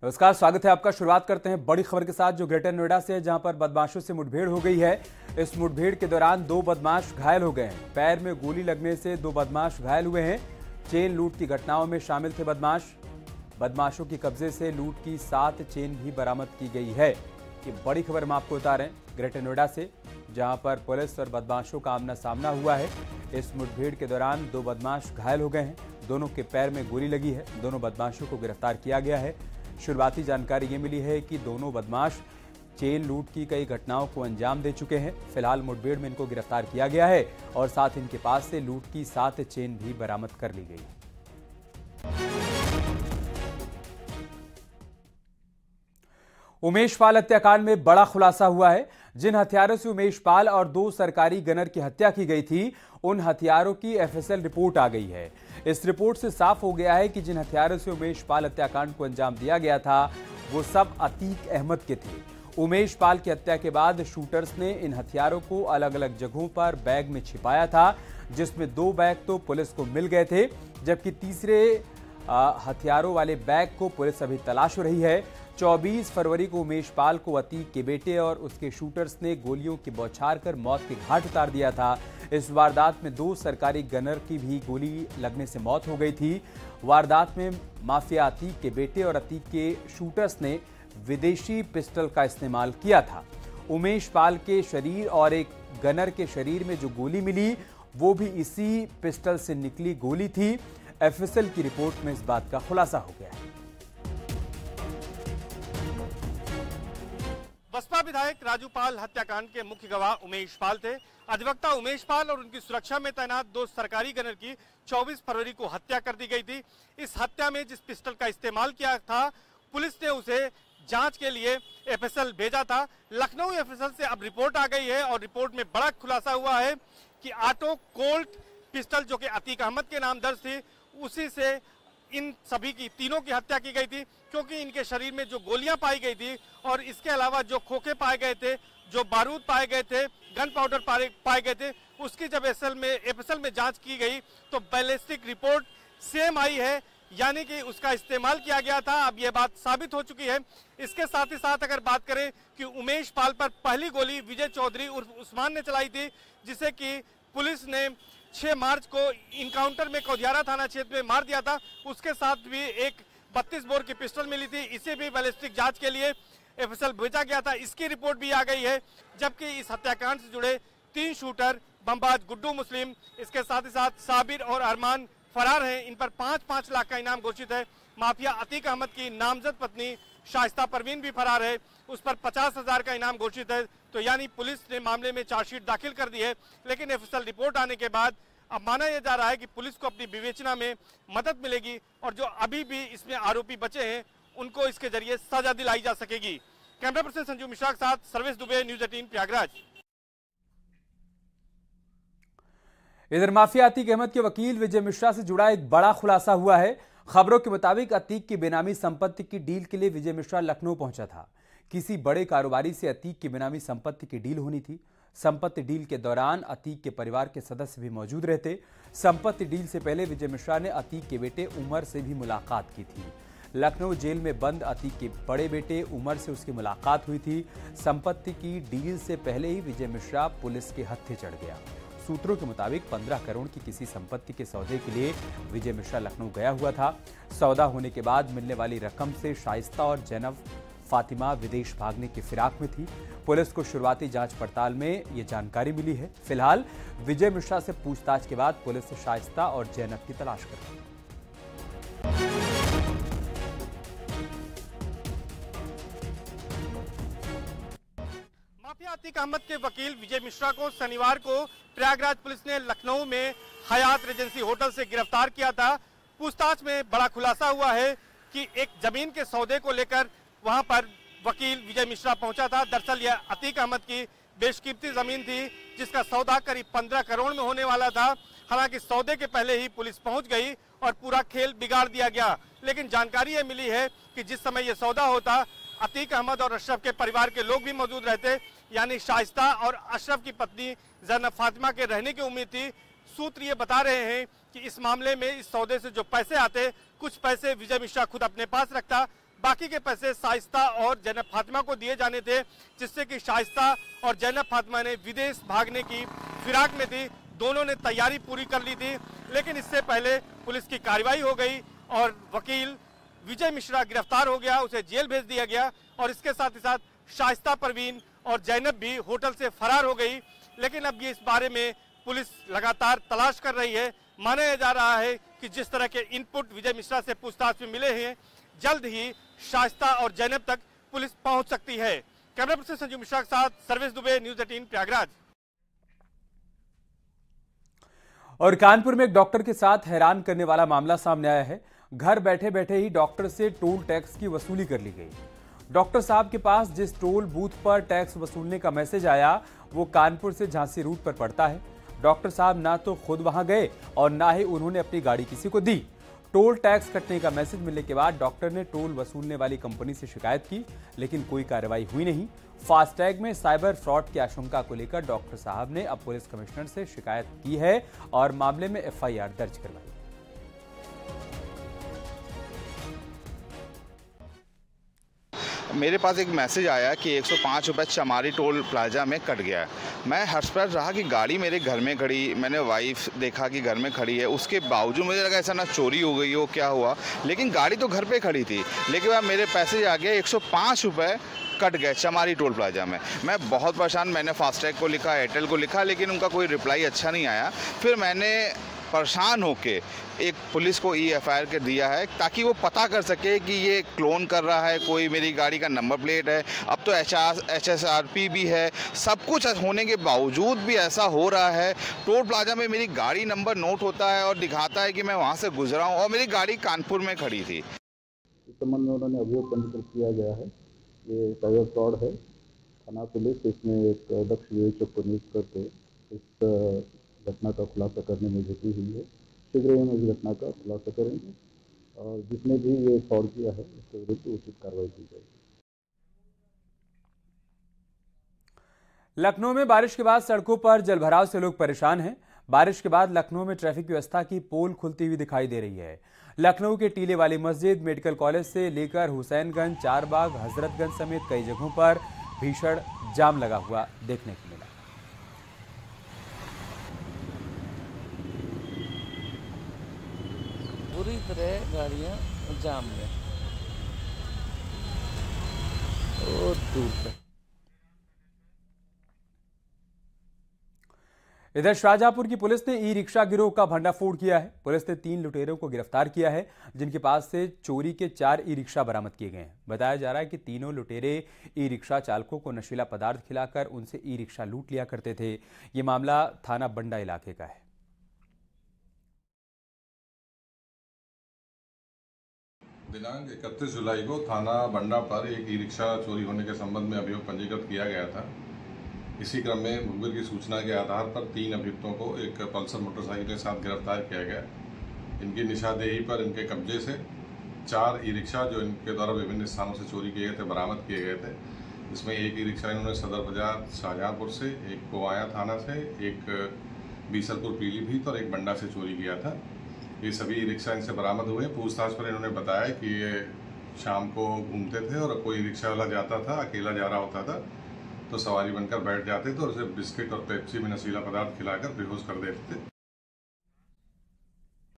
नमस्कार, स्वागत है आपका। शुरुआत करते हैं बड़ी खबर के साथ जो ग्रेटर नोएडा से है, जहां पर बदमाशों से मुठभेड़ हो गई है। इस मुठभेड़ के दौरान 2 बदमाश घायल हो गए हैं। पैर में गोली लगने से 2 बदमाश घायल हुए हैं। चेन लूट की घटनाओं में शामिल थे बदमाशों के कब्जे से लूट की 7 चेन भी बरामद की गई है। ये बड़ी खबर हम आपको बता रहे हैं ग्रेटर नोएडा से, जहां पर पुलिस और बदमाशों का आमना सामना हुआ है। इस मुठभेड़ के दौरान 2 बदमाश घायल हो गए हैं। दोनों के पैर में गोली लगी है। दोनों बदमाशों को गिरफ्तार किया गया है। शुरुआती जानकारी ये मिली है कि दोनों बदमाश चेन लूट की कई घटनाओं को अंजाम दे चुके हैं। फिलहाल मुठभेड़ में इनको गिरफ्तार किया गया है और साथ इनके पास से लूट की 7 चेन भी बरामद कर ली गई है। उमेश पाल हत्याकांड में बड़ा खुलासा हुआ है। जिन हथियारों से उमेश पाल और 2 सरकारी गनर की हत्या की गई थी, उन हथियारों की एफएसएल रिपोर्ट आ गई है। इस रिपोर्ट से साफ हो गया है कि जिन हथियारों से उमेश पाल हत्याकांड को अंजाम दिया गया था, वो सब अतीक अहमद के थे। उमेश पाल की हत्या के बाद शूटर्स ने इन हथियारों को अलग अलग जगहों पर बैग में छिपाया था, जिसमें 2 बैग तो पुलिस को मिल गए थे, जबकि तीसरे हथियारों वाले बैग को पुलिस अभी तलाश रही है। 24 फरवरी को उमेश पाल को अतीक के बेटे और उसके शूटर्स ने गोलियों की बौछार कर मौत के घाट उतार दिया था। इस वारदात में 2 सरकारी गनर की भी गोली लगने से मौत हो गई थी। वारदात में माफिया अतीक के बेटे और अतीक के शूटर्स ने विदेशी पिस्टल का इस्तेमाल किया था। उमेश पाल के शरीर और एक गनर के शरीर में जो गोली मिली, वो भी इसी पिस्टल से निकली गोली थी। एफएसएल की रिपोर्ट में इस बात का खुलासा हो गया है। बसपा विधायक राजू पाल हत्याकांड के मुख्य गवाह उमेश पाल थे। अधिवक्ता उमेश पाल और उनकी सुरक्षा में तैनात 2 सरकारी गनर की 24 फरवरी को हत्या कर दी गई थी। इस हत्या में जिस पिस्टल का इस्तेमाल किया था, पुलिस ने उसे जांच के लिए एफएसएल भेजा था। लखनऊ एफएसएल से अब रिपोर्ट आ गई है और रिपोर्ट में बड़ा खुलासा हुआ है कि ऑटो कोल्ट पिस्टल जो कि अतीक अहमद के नाम दर्ज थी, उसी से इन सभी की तीनों की हत्या की गई थी, क्योंकि इनके शरीर में जो गोलियां पाई गई थी और इसके अलावा जो खोखे पाए गए थे, जो बारूद पाए गए थे, गन पाउडर पाए गए थे, उसकी जब एफएसएल में जांच की गई तो बैलिस्टिक रिपोर्ट सेम आई है, यानी कि उसका इस्तेमाल किया गया था। अब यह बात साबित हो चुकी है। इसके साथ ही साथ अगर बात करें कि उमेश पाल पर पहली गोली विजय चौधरी उर्फ उस्मान ने चलाई थी, जिसे कि पुलिस ने 6 मार्च को इनकाउंटर में कौदियारा थाना क्षेत्र में मार दिया था। उसके साथ भी एक 32 बोर की पिस्टल मिली थी। इसे भी बैलिस्टिक जांच के लिए एफएसएल भेजा गया था। इसकी रिपोर्ट भी आ गई है। जबकि इस हत्याकांड से जुड़े 3 शूटर बमबाज गुड्डू मुस्लिम, इसके साथ ही साथ साबिर और अरमान फरार हैं। इन पर 5-5 लाख का इनाम घोषित है। माफिया अतीक अहमद की नामजद पत्नी शाइस्ता परवीन भी फरार है, उस पर 50,000 का इनाम घोषित है। तो यानी पुलिस ने मामले में चार्जशीट दाखिल कर दी है। लेकिन एफएसएल रिपोर्ट आने के बाद अब माना यह जा रहा है कि पुलिस को अपनी विवेचना में मदद मिलेगी और जो अभी भी इसमें आरोपी बचे हैं, उनको इसके जरिए सजा दिलाई जा सकेगी। कैमरा पर्सन संजू मिश्रा के साथ सर्वेश दुबे, न्यूज़ 18 प्रयागराज। इधर माफिया अतीक अहमद के वकील विजय मिश्रा से जुड़ा एक बड़ा खुलासा हुआ है। खबरों के मुताबिक अतीक की बेनामी संपत्ति की डील के लिए विजय मिश्रा लखनऊ पहुंचा था। किसी बड़े कारोबारी से अतीक की बेनामी संपत्ति की डील होनी थी। संपत्ति डील के दौरान अतीक के परिवार के सदस्य भी मौजूद रहते। संपत्ति डील से पहले विजय मिश्रा ने अतीक के बेटे उमर से भी मुलाकात की थी। लखनऊ जेल में बंद अतीक के बड़े बेटे उमर से उसकी मुलाकात हुई थी। संपत्ति की डील से पहले ही विजय मिश्रा पुलिस के हत्थे चढ़ गया। सूत्रों के मुताबिक 15 करोड़ की किसी संपत्ति के सौदे के लिए विजय मिश्रा लखनऊ गया हुआ था। सौदा होने के बाद मिलने वाली रकम से शाइस्ता और जैनब फातिमा विदेश भागने की फिराक में थी। पुलिस को शुरुआती जांच पड़ताल में ये जानकारी मिली है। फिलहाल विजय मिश्रा से पूछताछ के बाद पुलिस शाइस्ता और जैनब की तलाश कर रही है। माफिया अतीक अहमद के वकील विजय मिश्रा को शनिवार को प्रयागराज पुलिस ने लखनऊ में हयात रेजेंसी होटल से गिरफ्तार किया था। पूछताछ में बड़ा खुलासा हुआ है कि एक जमीन के सौदे को लेकर वहां पर वकील विजय मिश्रा पहुंचा था। दरअसल यह अतीक अहमद की बेशकीमती जमीन थी, जिसका सौदा करीब 15 करोड़ में होने वाला था। हालांकि सौदे के पहले ही पुलिस पहुंच गई और पूरा खेल बिगाड़ दिया गया। लेकिन जानकारी यह मिली है कि जिस समय यह सौदा होता, अतीक अहमद और अशरफ के परिवार के लोग भी मौजूद रहते, यानी शाइस्ता और अशरफ की पत्नी जैनब फातिमा के रहने की उम्मीद थी। सूत्र ये बता रहे हैं कि इस मामले में इस सौदे से जो पैसे आते, कुछ पैसे विजय मिश्रा खुद अपने पास रखता, बाकी के पैसे शाइस्ता और जैनब फातिमा को दिए जाने थे, जिससे कि शाइस्ता और जैनब फातिमा ने विदेश भागने की फिराक में थी। दोनों ने तैयारी पूरी कर ली थी, लेकिन इससे पहले पुलिस की कार्रवाई हो गई और वकील विजय मिश्रा गिरफ्तार हो गया, उसे जेल भेज दिया गया और इसके साथ ही साथ शाइस्ता परवीन और जैनब भी होटल से फरार हो गई। लेकिन अब ये इस बारे में पुलिस लगातार तलाश कर रही है। माना जा रहा है कि जिस तरह के इनपुट विजय मिश्रा से पूछताछ में मिले हैं, जल्द ही शाइस्ता और जैनब तक पुलिस पहुंच सकती है। कैमरा पर्सन संजीव मिश्रा के साथ सर्वेश दुबे, न्यूज़ 18 प्रयागराज। और कानपुर में एक डॉक्टर के साथ हैरान करने वाला मामला सामने आया है। घर बैठे बैठे ही डॉक्टर से टोल टैक्स की वसूली कर ली गई। डॉक्टर साहब के पास जिस टोल बूथ पर टैक्स वसूलने का मैसेज आया वो कानपुर से झांसी रूट पर पड़ता है। डॉक्टर साहब ना तो खुद वहां गए और ना ही उन्होंने अपनी गाड़ी किसी को दी। टोल टैक्स कटने का मैसेज मिलने के बाद डॉक्टर ने टोल वसूलने वाली कंपनी से शिकायत की, लेकिन कोई कार्रवाई हुई नहीं। फास्टैग में साइबर फ्रॉड की आशंका को लेकर डॉक्टर साहब ने अब पुलिस कमिश्नर से शिकायत की है और मामले में एफआईआर दर्ज करवाई। मेरे पास एक मैसेज आया कि 105 रुपये चमारी टोल प्लाजा में कट गया है। मैं हर्षप्रद रहा कि गाड़ी मेरे घर में खड़ी, मैंने वाइफ देखा कि घर में खड़ी है, उसके बावजूद मुझे लगा ऐसा ना चोरी हो गई हो, क्या हुआ, लेकिन गाड़ी तो घर पे खड़ी थी। लेकिन वह मेरे पैसे आ गया 105 रुपये कट गए चमारी टोल प्लाजा में। मैं बहुत परेशान, मैंने फास्टैग को लिखा, एयरटेल को लिखा, लेकिन उनका कोई रिप्लाई अच्छा नहीं आया। फिर मैंने परेशान होके एक पुलिस को एफआईआर कर दिया है ताकि वो पता कर सके कि ये क्लोन कर रहा है, कोई मेरी गाड़ी का नंबर प्लेट है। अब तो HSRP भी है, सब कुछ होने के बावजूद भी ऐसा हो रहा है। टोल प्लाजा में मेरी गाड़ी नंबर नोट होता है और दिखाता है कि मैं वहाँ से गुजरा हूँ और मेरी गाड़ी कानपुर में खड़ी थी। इस संबंध में उन्होंने अभियोग पंजीकृत किया गया है। ये साइबर फ्रॉड है। थाना पुलिस इसमें एक दक्ष विवेचक को नियुक्त करके इस घटना का खुलासा करने में जुटी हुई है। शीघ्र ही हम इस घटना का खुलासा करेंगे और जिसने भी ये फ्रॉड किया है उसके विरुद्ध उचित कार्रवाई की जाएगी। लखनऊ में बारिश के बाद सड़कों पर जलभराव से लोग परेशान हैं। बारिश के बाद लखनऊ में ट्रैफिक व्यवस्था की पोल खुलती हुई दिखाई दे रही है। लखनऊ के टीले वाली मस्जिद, मेडिकल कॉलेज से लेकर हुसैनगंज, चारबाग, हजरतगंज समेत कई जगहों पर भीषण जाम लगा हुआ देखने को मिला। पूरी तरह गाड़ियां जाम में और दूर तक। इधर शाहजहांपुर की पुलिस ने ई रिक्शा गिरोह का भंडाफोड़ किया है। पुलिस ने 3 लुटेरों को गिरफ्तार किया है, जिनके पास से चोरी के 4 ई रिक्शा बरामद किए गए हैं। बताया जा रहा है कि तीनों लुटेरे ई रिक्शा चालकों को नशीला पदार्थ खिलाकर उनसे ई रिक्शा लूट लिया करते थे। ये मामला थाना बंडा इलाके का है। दिनांक 31 जुलाई को थाना बंडा पर एक ई रिक्शा चोरी होने के संबंध में अभियोग पंजीकृत किया गया था। इसी क्रम में मुखबिर की सूचना के आधार पर 3 अभियुक्तों को एक पल्सर मोटरसाइकिल के साथ गिरफ्तार किया गया। इनकी निशानदेही पर इनके कब्जे से 4 ई रिक्शा जो इनके द्वारा विभिन्न स्थानों से चोरी किए गए थे बरामद किए गए थे। इसमें एक ई रिक्शा इन्होंने सदर बाजार शाहजहांपुर से, एक पोवाया थाना से, एक बीसलपुर पीलीभीत और एक बंडा से चोरी किया था। ये सभी रिक्शा इनसे बरामद हुए। पूछताछ पर इन्होंने बताया कि ये शाम को घूमते थे और कोई रिक्शा वाला जाता था, अकेला जा रहा होता था तो सवारी बनकर बैठ जाते थे और उसे बिस्किट और पेप्सी में नशीला पदार्थ खिलाकर बेहोश कर देते थे।